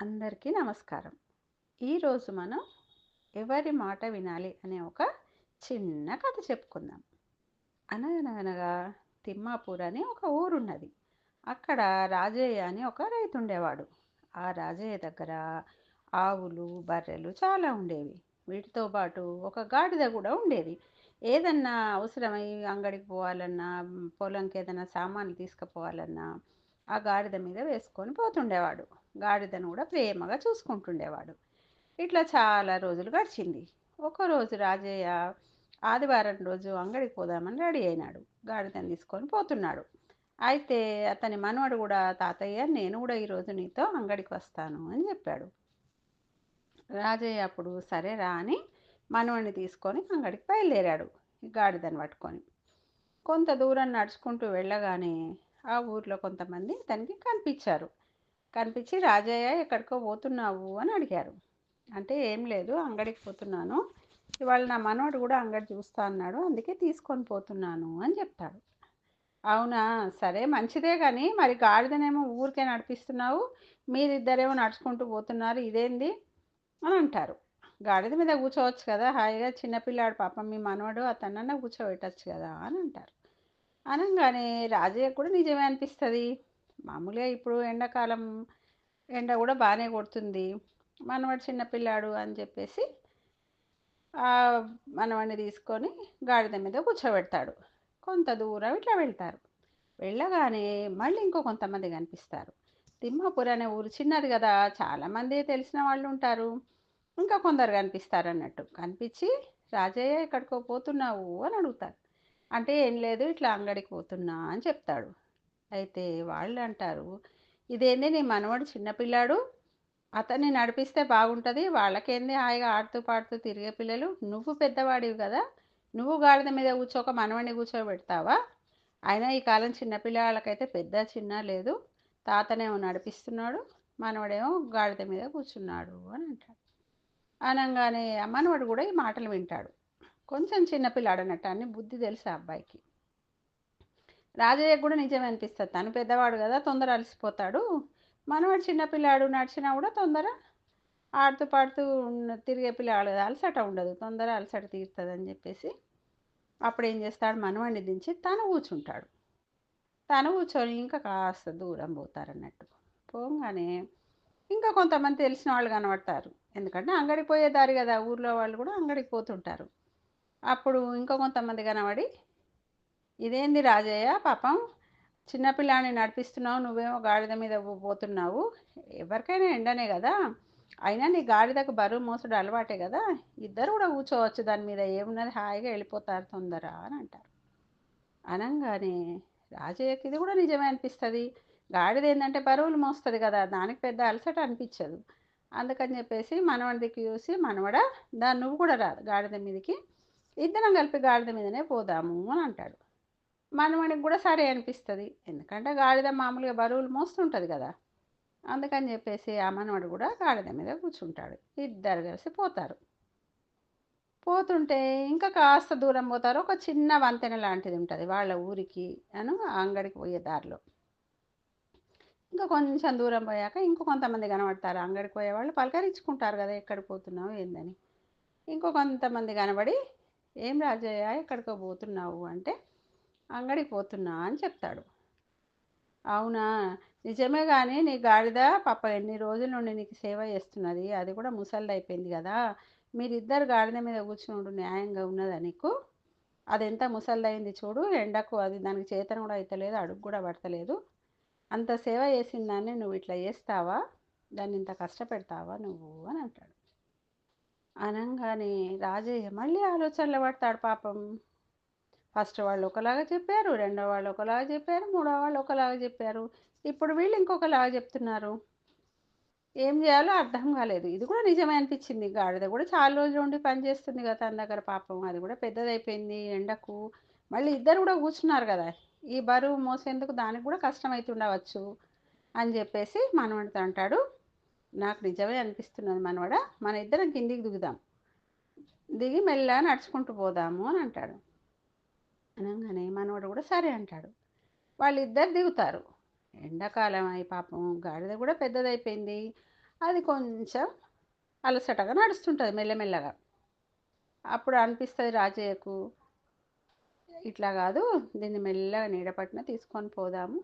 అందరికీ నమస్కారం. ఈరోజు మనం ఎవరి మాట వినాలి అనే ఒక చిన్న కథ చెప్పుకుందాం. అనగనగనగా తిమ్మాపూర్ అని ఒక ఊరున్నది. అక్కడ రాజయ్య అని ఒక రైతు ఉండేవాడు. ఆ రాజయ్య దగ్గర ఆవులు, బర్రెలు చాలా ఉండేవి. వీటితో పాటు ఒక గాడిద కూడా ఉండేది. ఏదన్నా అవసరమై అంగడికి పోవాలన్నా, పొలంకి ఏదైనా సామాన్లు తీసుకుపోవాలన్నా ఆ గాడిద మీద వేసుకొని పోతుండేవాడు. గాడిదను కూడా ప్రేమగా చూసుకుంటుండేవాడు. ఇట్లా చాలా రోజులు గడిచింది. ఒకరోజు రాజయ్య ఆదివారం రోజు అంగడికి పోదామని రెడీ అయినాడు. గాడిదని తీసుకొని పోతున్నాడు. అయితే అతని మనవడు కూడా, తాతయ్య నేను కూడా ఈరోజు నీతో అంగడికి వస్తాను అని చెప్పాడు. రాజయ్య అప్పుడు సరే రా అని మనవడిని తీసుకొని అంగడికి బయలుదేరాడు, ఈ గాడిదని పట్టుకొని. కొంత దూరం నడుచుకుంటూ వెళ్ళగానే ఆ ఊర్లో కొంతమంది తనకి కనిపించారు. కనిపించి, రాజయ్య ఎక్కడికో పోతున్నావు అని అడిగారు. అంటే ఏం లేదు, అంగడికి పోతున్నాను, ఇవాళ నా మనవడు కూడా అంగడి చూస్తా అన్నాడు, అందుకే తీసుకొని పోతున్నాను అని చెప్తాడు. అవునా, సరే మంచిదే, కానీ మరి గాడిదనేమో ఊరికే నడిపిస్తున్నావు, మీరిద్దరేమో నడుచుకుంటూ పోతున్నారు, ఇదేంది అని అంటారు. గాడిద మీద కూర్చోవచ్చు కదా హాయిగా, చిన్నపిల్లాడు పాపం మీ మనవడు, అతనన్నా కూర్చోబెట్టచ్చు కదా అని అంటారు. అనంగానే రాజయ్య కూడా నిజమే అనిపిస్తుంది. మామూలుగా ఇప్పుడు ఎండాకాలం, ఎండ కూడా బాగానే కొడుతుంది, మనవాడు చిన్నపిల్లాడు అని చెప్పేసి ఆ మనవాడిని తీసుకొని గాడిద మీద కూర్చోబెడతాడు. కొంత దూరం ఇట్లా వెళ్తారు. వెళ్ళగానే మళ్ళీ ఇంకో కొంతమంది కనిపిస్తారు. తిమ్మాపూర్ అనే ఊరు చిన్నది కదా, చాలామంది తెలిసిన వాళ్ళు ఉంటారు. ఇంకా కొందరు కనిపిస్తారు అన్నట్టు. కనిపించి, రాజయ్య ఎక్కడికో పోతున్నావు అని అడుగుతారు. అంటే ఏం లేదు, ఇట్లా అంగడికి పోతున్నా అని చెప్తాడు. అయితే వాళ్ళు అంటారు, ఇదేంది నీ మనవడు చిన్నపిల్లాడు, అతన్ని నడిపిస్తే బాగుంటుంది, వాళ్ళకేంది హాయిగా ఆడుతూ పాడుతూ తిరిగే పిల్లలు, నువ్వు పెద్దవాడివి కదా, నువ్వు గాడిద మీద కూర్చోక మనవడిని కూర్చోబెడతావా? అయినా ఈ కాలం చిన్నపిల్లలకైతే పెద్ద చిన్న లేదు, తాతనేమో నడిపిస్తున్నాడు, మనవడేమో గాడిద మీద కూర్చున్నాడు అని అంటాడు. అనంగానే ఆ మనవడు కూడా ఈ మాటలు వింటాడు. కొంచెం చిన్నపిల్లాడు అన్నట్టు, అన్ని బుద్ధి తెలుసు ఆ అబ్బాయికి. రాజయ్యకు కూడా నిజం అనిపిస్తుంది, తను పెద్దవాడు కదా తొందర అలసిపోతాడు, మనవాడు చిన్నపిల్లాడు నడిచినా కూడా తొందర ఆడుతూ పాడుతూ తిరిగే పిల్లాడు కదా, అలసట ఉండదు, తొందర అలసట తీరుతుంది అని చెప్పేసి అప్పుడు ఏం చేస్తాడు, మనవాడిని దించి తను కూర్చుంటాడు. తను కూర్చొని ఇంకా కాస్త దూరం పోతారన్నట్టు. పోగానే ఇంకా కొంతమంది తెలిసిన వాళ్ళు కనబడతారు. ఎందుకంటే అంగడికి పోయే దారి కదా, ఊర్లో వాళ్ళు కూడా అంగడికి పోతుంటారు. అప్పుడు ఇంకా కొంతమంది కనబడి, ఇదేంది రాజయ్య పాపం, చిన్నపిల్లాడిని నడిపిస్తున్నావు, నువ్వేమో గాడిద మీద పోతున్నావు, ఎవరికైనా ఎండనే కదా, అయినా నీ గాడిదకు బరువు మోసుడు అలవాటే కదా, ఇద్దరు కూడా కూర్చోవచ్చు దాని మీద, ఏమున్నది హాయిగా వెళ్ళిపోతారు తొందర అని అంటారు. అనంగానే రాజయ్యకి ఇది కూడా నిజమే అనిపిస్తుంది. గాడిద ఏంటంటే బరువులు మోస్తుంది కదా, దానికి పెద్ద అలసట అనిపించదు. అందుకని చెప్పేసి మనవడికి చూసి, మనవడా దాన్ని నువ్వు కూడా రా గాడిద మీదకి, ఇద్దరం కలిపి గాడిద మీదనే పోదాము అని అంటాడు. మనవడికి కూడా సరే అనిపిస్తుంది, ఎందుకంటే గాడిద మామూలుగా బరువులు మోస్తుంటుంది కదా. అందుకని చెప్పేసి ఆ మనవడు కూడా గాడిద మీద కూర్చుంటాడు. ఇద్దరు కలిసి పోతారు. పోతుంటే ఇంకా కాస్త దూరం పోతారు. ఒక చిన్న వంతెన లాంటిది ఉంటుంది వాళ్ళ ఊరికి అను ఆ అంగడికి పోయే దారిలో. ఇంకా కొంచెం దూరం పోయాక ఇంకో కొంతమంది కనబడతారు. అంగడికి పోయేవాళ్ళు పలకరించుకుంటారు కదా, ఎక్కడికి పోతున్నావు ఏందని. ఇంకో కొంతమంది కనబడి, ఏం రాజయ్య ఎక్కడికో పోతున్నావు అంటే, అంగడికి పోతున్నా అని చెప్తాడు. అవునా, నిజమే, కానీ నీ గాడిద పాప ఎన్ని రోజుల నుండి నీకు సేవ చేస్తున్నది, అది కూడా ముసలిది అయిపోయింది కదా, మీరిద్దరు గాడిద మీద కూర్చున్నాడు న్యాయంగా ఉన్నదా నీకు? అది ఎంత ముసలిదైంది చూడు, ఎండకు అది దానికి చేతన కూడా అవుతలేదు, అడుగు కూడా పడతలేదు, అంత సేవ చేసిన దాన్ని నువ్వు ఇట్లా చేస్తావా, దాన్ని ఇంత కష్టపెడతావా నువ్వు అని అంటాడు. అనంగానే రాజయ్య మళ్ళీ ఆలోచనలు పడతాడు పాపం. ఫస్ట్ వాళ్ళు ఒకలాగా చెప్పారు, రెండో వాళ్ళు ఒకలాగా చెప్పారు, మూడో వాళ్ళు ఒకలాగా చెప్పారు, ఇప్పుడు వీళ్ళు ఇంకొకలాగా చెప్తున్నారు. ఏం చేయాలో అర్థం కాలేదు. ఇది కూడా నిజమే అనిపించింది, గాడిద కూడా చాలా రోజులు ఉండి పని చేస్తుంది కదా తన దగ్గర, పాపం అది కూడా పెద్దదైపోయింది ఎండకు, మళ్ళీ ఇద్దరు కూడా కూర్చున్నారు కదా, ఈ బరువు మోసేందుకు దానికి కూడా కష్టమవుతుండవచ్చు అని చెప్పేసి మనవడితో అంటాడు, నాకు నిజమే అనిపిస్తున్నది మనవడ, మన ఇద్దరం కిందికి దిగుదాం, దిగి మెల్లగా నడుచుకుంటూ పోదాము అని అంటాడు. అనగానే మనవడు కూడా సరే అంటాడు. వాళ్ళిద్దరు దిగుతారు. ఎండాకాలం అయి పాపం గాడిద కూడా పెద్దదైపోయింది, అది కొంచెం అలసటగా నడుస్తుంటుంది మెల్లమెల్లగా. అప్పుడు అనిపిస్తుంది రాజయ్యకు, ఇట్లా కాదు, దీన్ని మెల్లగా నీడపట్టున తీసుకొని పోదాము,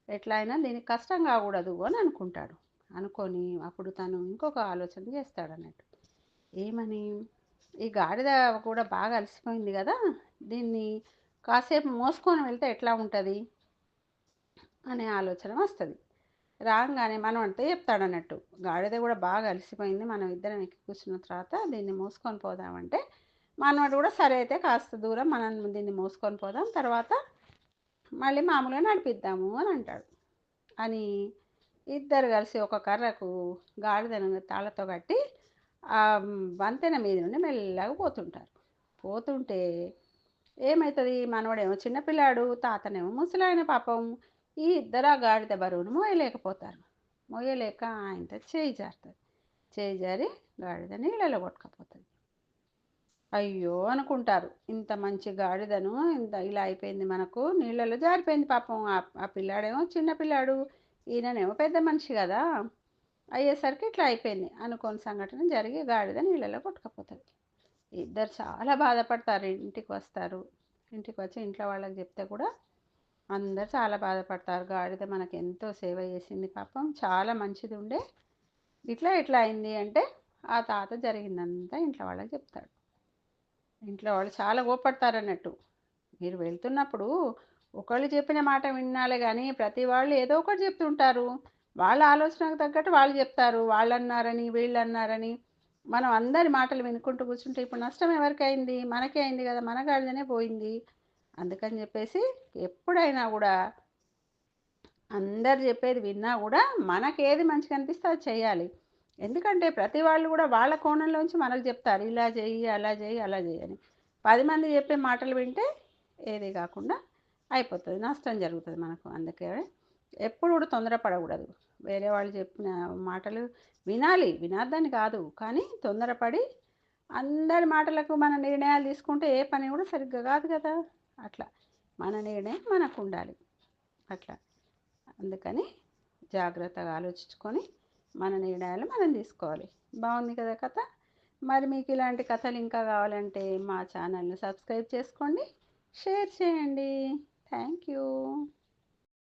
ఎట్లా అయినా దీనికి కష్టం కాకూడదు అని అనుకుంటాడు. అనుకొని అప్పుడు తను ఇంకొక ఆలోచన చేస్తాడు అన్నట్టు. ఏమని, ఈ గాడిద కూడా బాగా అలసిపోయింది కదా, దీన్ని కాసేపు మోసుకొని వెళ్తే ఎట్లా ఉంటుంది అనే ఆలోచన వస్తుంది. రాగానే మనం అంతే చెప్తాడన్నట్టు, గాడిద కూడా బాగా అలసిపోయింది, మనం ఇద్దరం ఎక్కి కూర్చున్న తర్వాత దీన్ని మోసుకొని పోదామంటే మనవాడు కూడా సరే అయితే కాస్త దూరం మనం దీన్ని మోసుకొని పోదాం, తర్వాత మళ్ళీ మామూలుగా నడిపిద్దాము అని అంటాడు. అని ఇద్దరు కలిసి ఒక కర్రకు గాడిదను తాళ్ళతో కట్టి ఆ వంతెన మీద నుండి మెల్లగా పోతుంటారు. పోతుంటే ఏమవుతుంది, మనవడేమో చిన్నపిల్లాడు, తాతనేమో ముసలాయన. పాపం ఈ ఇద్దరు ఆ గాడిద బరువును మోయలేకపోతారు. మోయలేక ఆయనతో చేయి జారుతుంది. చేయి జారి గాడిద నీళ్ళలో కొట్టుకపోతుంది. అయ్యో అనుకుంటారు, ఇంత మంచి గాడిదను ఇంత ఇలా అయిపోయింది, మనకు నీళ్ళలో జారిపోయింది. పాపం ఆ పిల్లాడేమో చిన్న పిల్లాడు, ఈయననేమో పెద్ద మనిషి కదా, అయ్యేసరికి ఇట్లా అయిపోయింది అనుకోని సంఘటన జరిగి గాడిద నీళ్ళలో కొట్టుకపోతుంది. ఇద్దరు చాలా బాధపడతారు. ఇంటికి వస్తారు. ఇంటికి వచ్చి ఇంట్లో వాళ్ళకి చెప్తే కూడా అందరు చాలా బాధపడతారు. గాడిద మనకు ఎంతో సేవ చేసింది, పాపం చాలా మంచిది ఉండే, ఇట్లా ఇట్లా అయింది అంటే ఆ తాత జరిగిందంతా ఇంట్లో వాళ్ళకి చెప్తాడు. ఇంట్లో వాళ్ళు చాలా కోపడతారు అన్నట్టు. మీరు వెళ్తున్నప్పుడు ఒకళ్ళు చెప్పిన మాట వినాలే కానీ ప్రతి వాళ్ళు ఏదో ఒకటి చెప్తుంటారు. వాళ్ళ ఆలోచనకు తగ్గట్టు వాళ్ళు చెప్తారు. వాళ్ళు అన్నారని వీళ్ళు అన్నారని మనం అందరి మాటలు వినుకుంటూ కూర్చుంటే ఇప్పుడు నష్టం ఎవరికి అయింది, మనకే అయింది కదా, మన గాడిదనే పోయింది. అందుకని చెప్పేసి ఎప్పుడైనా కూడా అందరు చెప్పేది విన్నా కూడా మనకేది మంచిగా అనిపిస్తే అది చేయాలి. ఎందుకంటే ప్రతి వాళ్ళు కూడా వాళ్ళ కోణంలోంచి మనకు చెప్తారు, ఇలా చెయ్యి అలా చెయ్యి అలా చెయ్యి అని. 10 మంది చెప్పే మాటలు వింటే ఏది కాకుండా అయిపోతుంది, నష్టం జరుగుతుంది మనకు. అందుకే ఎప్పుడు కూడా తొందరపడకూడదు. వేరే వాళ్ళు చెప్పిన మాటలు వినాలి, వినొద్దని కాదు, కానీ తొందరపడి అందరి మాటలకు మన నిర్ణయాలు తీసుకుంటే ఏ పని కూడా సరిగ్గా కాదు కదా. అట్లా మన నిర్ణయం మనకు ఉండాలి. అట్లా అందుకని జాగ్రత్తగా ఆలోచించుకొని మన నిర్ణయాలు మనం తీసుకోవాలి. బాగుంది కదా కథ. మరి మీకు ఇలాంటి కథలు ఇంకా కావాలంటే మా ఛానల్ని సబ్స్క్రైబ్ చేసుకోండి, షేర్ చేయండి. Thank you.